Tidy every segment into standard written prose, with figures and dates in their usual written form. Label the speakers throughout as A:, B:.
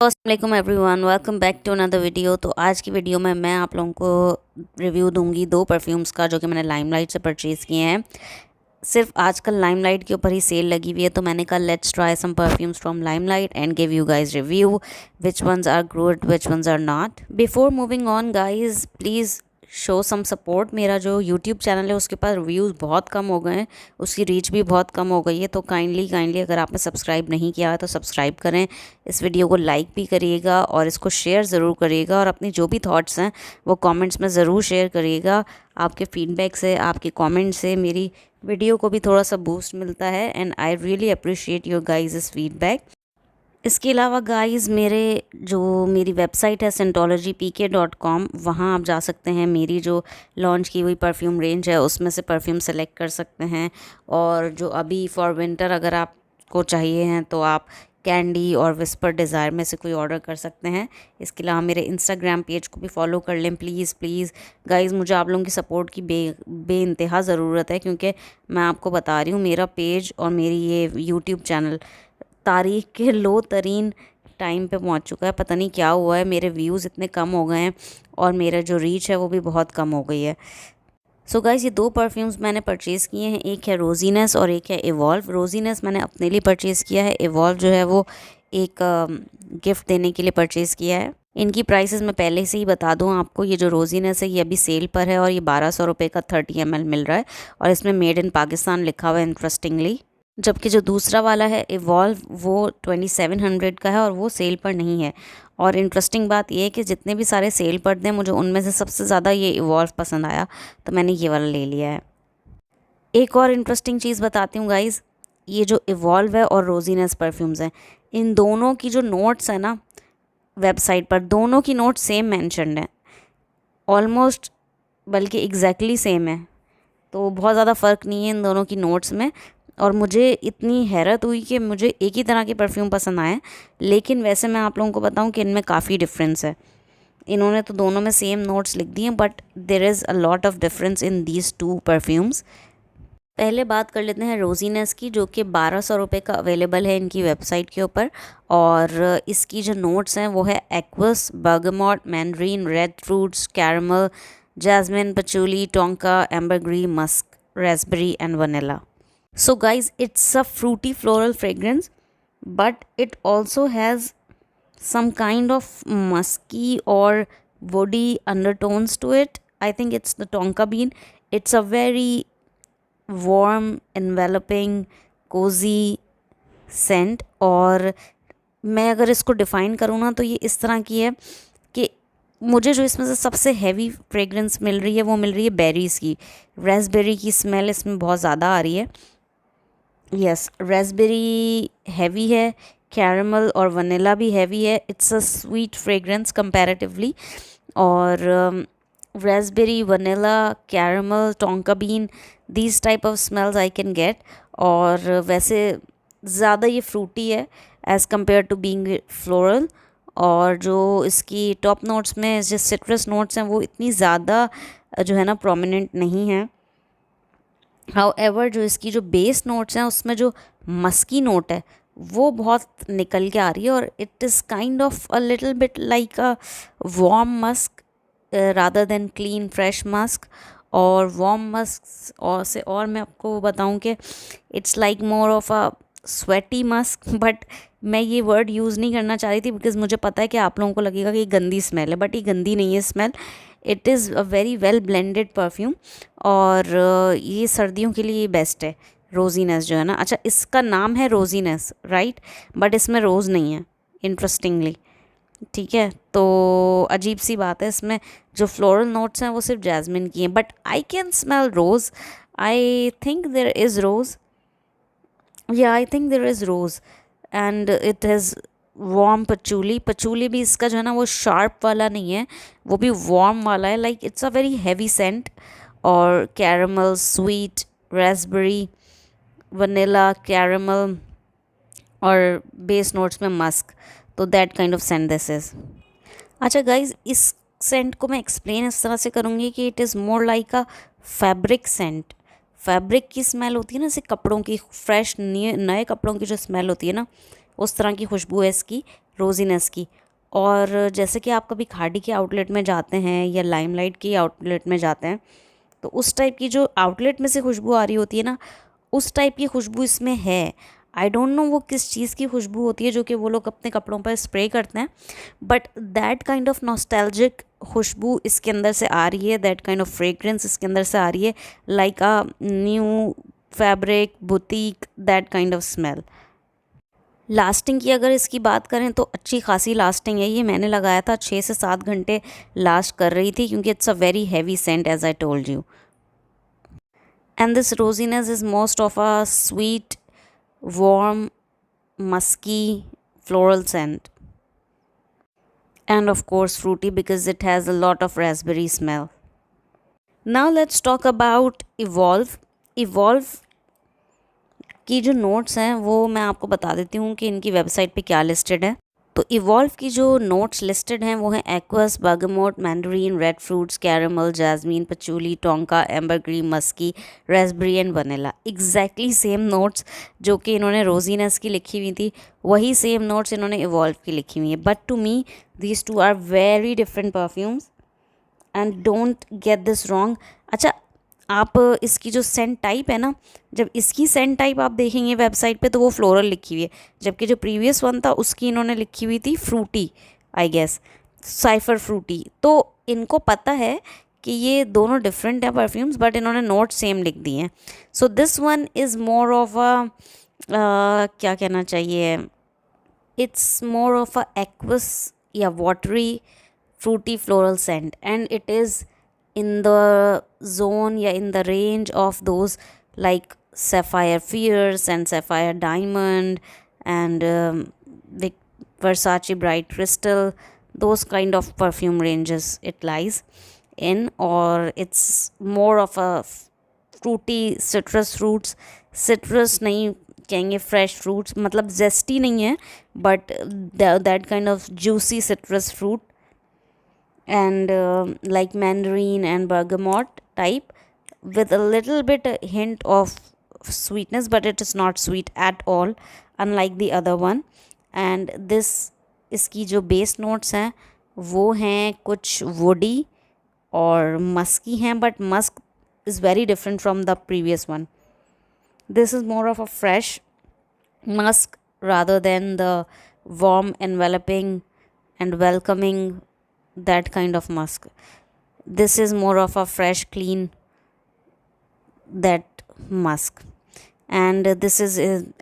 A: अस्सलाम everyone, welcome back to another video. तो आज की वीडियो में मैं आप लोगों को रिव्यू दूंगी दो परफ्यूम्स का जो कि मैंने लाइमलाइट से परचेज़ किए हैं। सिर्फ आजकल लाइमलाइट के ऊपर ही सेल लगी हुई है, तो मैंने कहा let's try some perfumes from Limelight and give you guys review which ones are good which ones are not. Before moving on guys, please show some support. मेरा जो यूट्यूब चैनल है उसके पास रिव्यूज़ बहुत कम हो गए हैं, उसकी रीच भी बहुत कम हो गई है। तो काइंडली अगर आपने सब्सक्राइब नहीं किया है तो सब्सक्राइब करें, इस वीडियो को लाइक भी करिएगा और इसको शेयर ज़रूर करिएगा, और अपनी जो भी थॉट्स हैं वो कमेंट्स में ज़रूर शेयर करिएगा। आपके फीडबैक से, आपके कमेंट से मेरी वीडियो को भी थोड़ा सा बूस्ट मिलता है, and I really appreciate your guys feedback. इसके अलावा गाइस, मेरी वेबसाइट है scentologypk.com, वहाँ आप जा सकते हैं। मेरी जो लॉन्च की हुई परफ्यूम रेंज है उसमें से परफ्यूम सेलेक्ट कर सकते हैं, और जो अभी फॉर विंटर अगर आपको चाहिए हैं तो आप कैंडी और विस्पर डिज़ायर में से कोई ऑर्डर कर सकते हैं। इसके अलावा मेरे इंस्टाग्राम पेज को भी फॉलो कर लें प्लीज़ गाइस। मुझे आप लोगों की सपोर्ट की बेइंतहा ज़रूरत है, क्योंकि मैं आपको बता रही हूँ मेरा पेज और मेरी ये यूट्यूब चैनल तारीख के लो तरीन टाइम पे पहुंच चुका है। पता नहीं क्या हुआ है, मेरे व्यूज़ इतने कम हो गए हैं और मेरा जो रीच है वो भी बहुत कम हो गई है। सो गाइस, ये दो परफ्यूम्स मैंने परचेज़ किए हैं, एक है रोजीनेस और एक है इवॉल्व। रोजीनेस मैंने अपने लिए परचेज़ किया है, इवॉल्व जो है वो एक गिफ्ट देने के लिए परचेज़ किया है। इनकी प्राइसेस मैं पहले से ही बता दूं आपको। ये जो रोजीनेस है ये अभी सेल पर है और ये 1200 रुपये का 30 ml मिल रहा है, और इसमें मेड इन पाकिस्तान लिखा हुआ है इंटरेस्टिंगली। जबकि जो दूसरा वाला है इवॉल्व वो 2700 का है और वो सेल पर नहीं है। और इंटरेस्टिंग बात यह है कि जितने भी सारे सेल पर थे, मुझे उनमें से सबसे ज़्यादा ये इवॉल्व पसंद आया, तो मैंने ये वाला ले लिया है। एक और इंटरेस्टिंग चीज़ बताती हूँ गाइज़, ये जो इवॉल्व है और रोजीनेस परफ्यूम्स हैं, इन दोनों की जो नोट्स है ना वेबसाइट पर, दोनों की नोट सेम मैंशनड है ऑलमोस्ट, बल्कि एग्जैक्टली सेम है। तो बहुत ज़्यादा फ़र्क नहीं है इन दोनों की नोट्स में। और मुझे इतनी हैरत हुई कि मुझे एक ही तरह के परफ्यूम पसंद आए, लेकिन वैसे मैं आप लोगों को बताऊं कि इनमें काफ़ी डिफरेंस है। इन्होंने तो दोनों में सेम नोट्स लिख दिए हैं, but there is a lot of difference in these two perfumes. पहले बात कर लेते हैं रोजीनेस की, जो कि 1200 रुपये का अवेलेबल है इनकी वेबसाइट के ऊपर। और इसकी जो नोट्स हैं वो है एक्वस, bergamot, mandarin, red fruits, caramel, jasmine, patchouli, tonka, ambergris, musk, raspberry and vanilla. So guys, it's a fruity floral fragrance, but it also has some kind of musky or woody undertones to it. I think it's the tonka bean. It's a very warm, enveloping, cozy scent, और मैं अगर इसको define करूँ ना तो ये इस तरह की है कि मुझे जो इसमें से सबसे हैवी फ्रेगरेंस मिल रही है वो मिल रही है बेरीज़ की। रेसबेरी की स्मेल इसमें बहुत ज़्यादा आ रही है। यस, रेसबेरी हैवी है, कैरमल और वनीला भी हैवी है। It's a sweet fragrance comparatively. और raspberry, vanilla, caramel, tonka bean, these type of smells I can get. और वैसे ज़्यादा ये फ्रूटी है as compare to being floral. और जो इसकी टॉप नोट्स में जो सिट्रस नोट्स हैं वो इतनी ज़्यादा जो है ना प्रोमिनेंट नहीं है। हाउएवर जो इसकी जो बेस नोट्स हैं उसमें जो मस्की नोट है वो बहुत निकल के आ रही है, और it is kind of a little bit like a warm Musk rather than clean fresh Musk. और वार्म मस्क और मैं आपको बताऊं कि it's like more of a sweaty Musk, but मैं ये वर्ड यूज़ नहीं करना चाह रही थी बिकॉज़ मुझे पता है कि आप लोगों को लगेगा कि ये गंदी स्मेल है, बट ये गंदी नहीं है smell. It is a very well blended perfume, और ये सर्दियों के लिए बेस्ट है। रोजीनेस जो है ना, अच्छा इसका नाम है रोजीनेस राइट, बट इसमें रोज़ नहीं है इंटरेस्टिंगली। ठीक है, तो अजीब सी बात है, इसमें जो फ्लोरल नोट्स हैं वो सिर्फ जैस्मिन की हैं, but I can smell rose. I think there is rose, या I think there is rose, and it is warm patchouli. Patchouli भी इसका जो है ना वो शार्प वाला नहीं है, वो भी वार्म वाला है, like it's a very heavy scent. और caramel, sweet, raspberry, vanilla, caramel, और बेस नोट्स में मस्क। तो that kind of scent this is. अच्छा गाइज, इस सेंट को मैं एक्सप्लेन इस तरह से करूँगी कि it is more like a fabric scent. Fabric की स्मेल होती है ना, जैसे कपड़ों की फ्रेश नए कपड़ों की जो स्मेल होती है ना, उस तरह की खुशबू है इसकी। रोजीनेस की। और जैसे कि आप कभी खाड़ी के आउटलेट में जाते हैं या लाइमलाइट के आउटलेट में जाते हैं, तो उस टाइप की जो आउटलेट में से खुशबू आ रही होती है ना, उस टाइप की खुशबू इसमें है। आई डोंट नो वो किस चीज़ की खुशबू होती है जो कि वो लोग अपने कपड़ों पर स्प्रे करते हैं, but that kind of nostalgic खुशबू इसके अंदर से आ रही है, दैट काइंड ऑफ फ्रेग्रेंस इसके अंदर से आ रही है, like a new fabric boutique, that kind of smell. Lasting की अगर इसकी बात करें तो अच्छी खासी लास्टिंग है। ये मैंने लगाया था 6 से 7 घंटे लास्ट कर रही थी, क्योंकि it's a very heavy scent as I told you. And this rosiness is most of a sweet warm, musky, floral scent, and of course fruity because it has a lot of raspberry smell. Now let's talk about Evolve. Evolve की जो notes हैं वो मैं आपको बता देती हूँ कि इनकी वेबसाइट पे क्या लिस्टेड है। तो इवॉल्व की जो नोट्स लिस्टेड हैं वो हैं एक्वस, bergamot, mandarin, red fruits, caramel, jasmine, patchouli, tonka, ambergris, musky, raspberry and vanilla. Exactly same notes जो कि इन्होंने रोजीनेस की लिखी हुई थी, वही सेम नोट्स इन्होंने इवॉल्व की लिखी हुई है। But to me these two are very different perfumes and don't get this wrong. अच्छा, आप इसकी जो सेंट टाइप है ना, जब इसकी सेंट टाइप आप देखेंगे वेबसाइट पे तो वो फ्लोरल लिखी हुई है, जबकि जो प्रीवियस वन था उसकी इन्होंने लिखी हुई थी fruity, I guess Cipher fruity. तो इनको पता है कि ये दोनों डिफरेंट हैं परफ्यूम्स, बट इन्होंने नोट सेम लिख दिए हैं। So this one is more of a क्या कहना चाहिए, it's more of a aqueous या watery fruity floral scent, and it is in the zone या in the range of those like sapphire fierce and sapphire diamond and Versace bright crystal, those kind of perfume ranges it lies in, or it's more of a fruity citrus fruits, citrus नहीं कहेंगे, fresh fruits, मतलब zesty नहीं है, but that kind of juicy citrus fruit and like Mandarin and bergamot type with a little bit hint of sweetness, but it is not sweet at all, unlike the other one. And this इसकी जो base notes हैं वो हैं कुछ woody और मस्की हैं, but Musk is very different from the previous one. This is more of a fresh musk rather than the warm, enveloping and welcoming, that kind of musk. This is more of a fresh, clean, that musk. And this is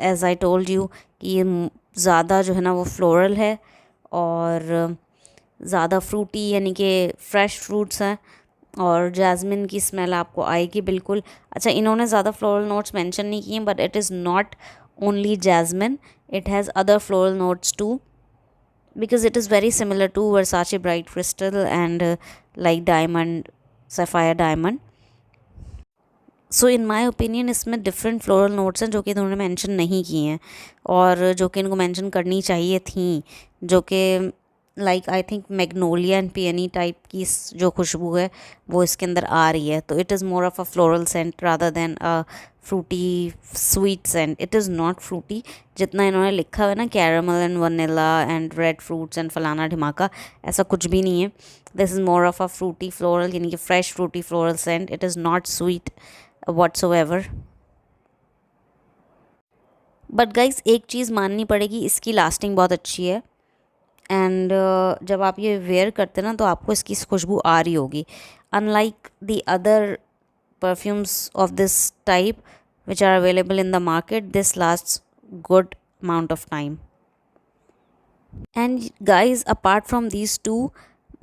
A: as I told you कि ये ज़्यादा जो है ना वो floral है और ज़्यादा फ्रूटी, यानी कि फ्रेश फ्रूट्स हैं, और जैस्मिन की स्मेल आपको आएगी बिल्कुल। अच्छा, इन्होंने ज़्यादा फ्लोरल नोट्स मेंशन नहीं किए, but it is not only jasmine, it has other floral notes too, because it is very similar to Versace bright crystal and like diamond, sapphire diamond. So in my opinion इसमें different floral notes हैं जो कि इन्होंने mention नहीं किए हैं, और जो कि इनको मेंशन करनी चाहिए थी, जो कि like I think magnolia and peony type की जो खुशबू है वो इसके अंदर आ रही है। तो it is more of a floral scent rather than a fruity sweet scent. It is not fruity जितना इन्होंने लिखा हुआ है ना, caramel and vanilla and red fruits and फलाना ढिमाका, ऐसा कुछ भी नहीं है। This is more of a fruity floral, यानी कि fresh fruity floral scent. It is not sweet whatsoever. But guys एक चीज़ माननी पड़ेगी, इसकी लास्टिंग बहुत अच्छी है, एंड जब आप ये वेयर करते ना तो आपको इसकी खुशबू आ रही होगी, unlike the other perfumes of this type which are available in the market. This lasts good amount of time. And guys apart from these two,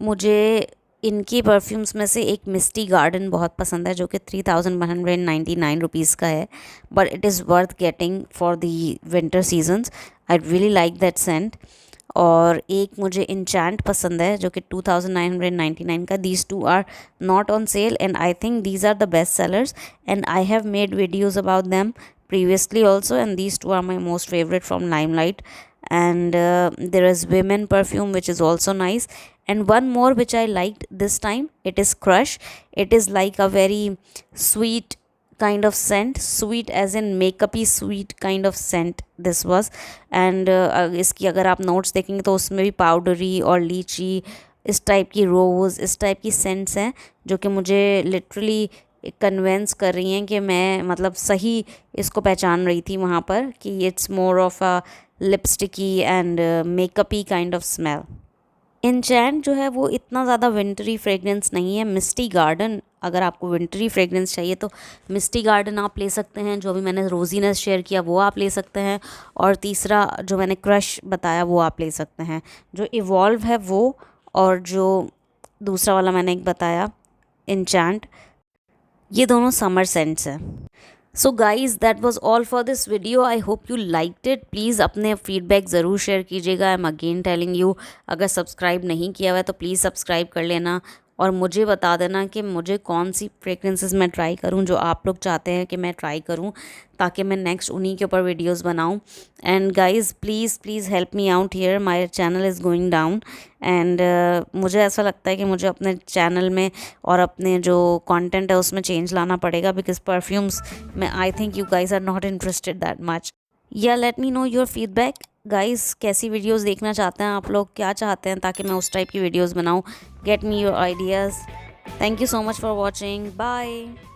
A: मुझे इनकी परफ्यूम्स में से एक मिस्टी गार्डन बहुत पसंद है, जो कि 3199 रुपीज़ का है, but it is worth getting for the winter seasons. I really like that scent. और एक मुझे इंचैंट पसंद है जो कि 2999 का. These two are not on sale and I think these are the best sellers, and I have made videos about them previously also, and these two are my most favorite from Limelight. And there is women perfume which is also nice, and one more which I liked this time, it is Crush. It is like a very sweet kind of scent, sweet as in makeup-y sweet kind of scent this was. And इसकी अगर आप notes देखेंगे तो उसमें भी powdery और लीची, इस टाइप की रोज़, इस टाइप की सेंट्स हैं जो कि मुझे लिटरली कन्वेंस कर रही हैं कि मैं मतलब सही इसको पहचान रही थी वहाँ पर कि it's more of a lipsticky and makeupy kind of smell. Enchant जो है वो इतना ज़्यादा विंटरी फ्रेगरेंस नहीं है। मिस्टी गार्डन, अगर आपको विंटरी फ्रेगरेंस चाहिए तो मिस्टी गार्डन आप ले सकते हैं, जो भी मैंने रोजीनेस शेयर किया वो आप ले सकते हैं। और तीसरा जो मैंने क्रश बताया वो आप ले सकते हैं। जो इवॉल्व है वो, और जो दूसरा वाला मैंने एक बताया इंचैंट, ये दोनों समर सेंट्स हैं। So guys that was all for this video. I hope you liked it. Please अपने फीडबैक ज़रूर शेयर कीजिएगा। I am again telling you, अगर सब्सक्राइब नहीं किया हुआ है तो प्लीज़ सब्सक्राइब कर लेना और मुझे बता देना कि मुझे कौन सी फ्रेगरेंसेस मैं ट्राई करूं जो आप लोग चाहते हैं कि मैं ट्राई करूं, ताकि मैं नेक्स्ट उन्हीं के ऊपर वीडियोस बनाऊं। And guys please help me out here, my channel is going down. And मुझे ऐसा लगता है कि मुझे अपने चैनल में और अपने जो कंटेंट है उसमें चेंज लाना पड़ेगा, बिकॉज परफ्यूम्स में I think you guys are not interested that much. या let me know your feedback guys, कैसी वीडियोस देखना चाहते हैं आप लोग, क्या चाहते हैं ताकि मैं उस टाइप की वीडियोस बनाऊं। Get me your ideas. Thank you so much for watching. Bye.